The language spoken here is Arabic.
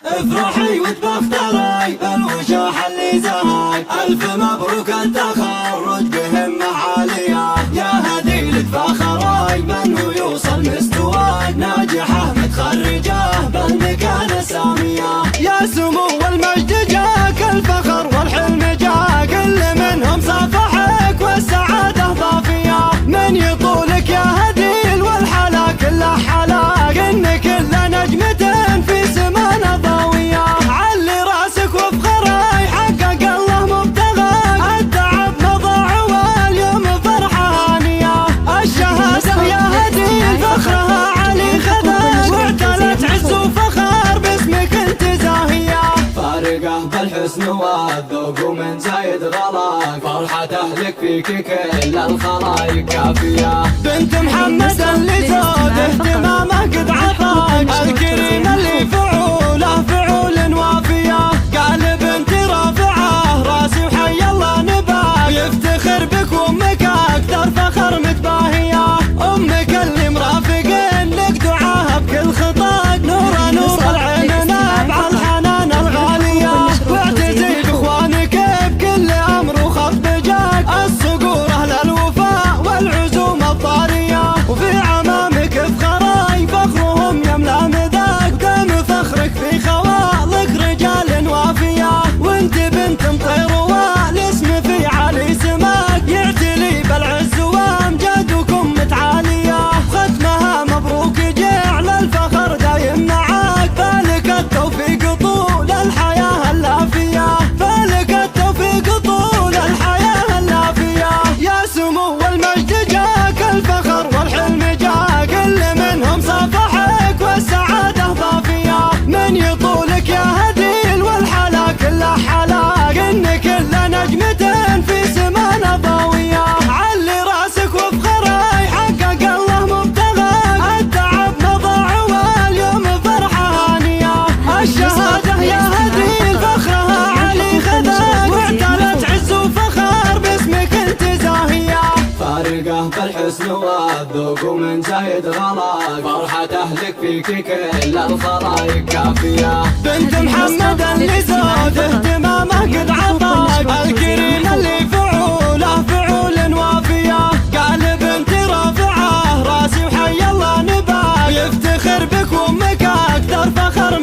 افرحي وتبختري بالوشوح اللي زهاي، ألف مبروك التخرج بهمة عالية، يا هديل تفاخري من هو يوصل مستواي، ناجحة متخرجة بالمكانة السامية، يا سمو المجد جاك الفخر والحلم جاك، كل منهم صافحك والسعادة ضافية، من يطولك يا هديل والحلا كله حلاك، إن كل نجمة في سمانة ضاوية، علي راسك وافخري حقق الله مبتغاك، التعب مضى واليوم فرحة هانية، الشهادة يا هديل فخرها علي خذاك، واعتلت عز وفخر باسمك انت زاهية، فارقة بالحسن والذوق ومن زايد غلاك، فرحة أهلك فيك كل الخلايق كافية، بنت محمد اللي زود اهتمامه قد عطاك، الكريم اللي فعوله فعول وافية، قال بنت رافعه راسي وحي الله نباك، يفتخر بك وامك اكثر فخر متباهية، امك اللي مرافقين لك دعاها بكل خطاك، نور نور العين نابع الحنان الغالية، واعتزي باخوانك بكل امر وخط بجاك، الصقور اهل الوفاء والعزوم الطارية، وفي عمامك افخري فخرهم يملا مذاك، دام فخرك في خوالك رجال وافية، وانت بنت مطير والاسم في علي سماك، يعتلي بالعز وامجادكم متعالية، ختمها مبروك جعل الفخر دايم معاك، فالك التوفيق طول الحياة اللافية، فالك التوفيق طول الحياة اللافية، يا سمو المجد جاك الفخر والحلم جاك، كل منهم صافحك والسعادة ضافية، من يطولك يا هديل والحلا كله حلاك، إن كل نجمة في سمانة ضاوية، علي راسك وافخري حقق الله مبتغاك، التعب مضى واليوم فرحة هانية، الشهادة يا هديل فخرها علي خذاك، واعتلت عز وفخر باسمك انت زاهية، فارقة بالحسن والذوق ومن زايد غلاك، فرحة أهلك فيك كل الخلايق كافية، بنت محمد اللي زود اهتمامه قد عطاك، الكريم اللي فعوله فعول وافية، قال بنت رافعه راسي وحي الله نباك، يفتخر بك وامك اكثر فخر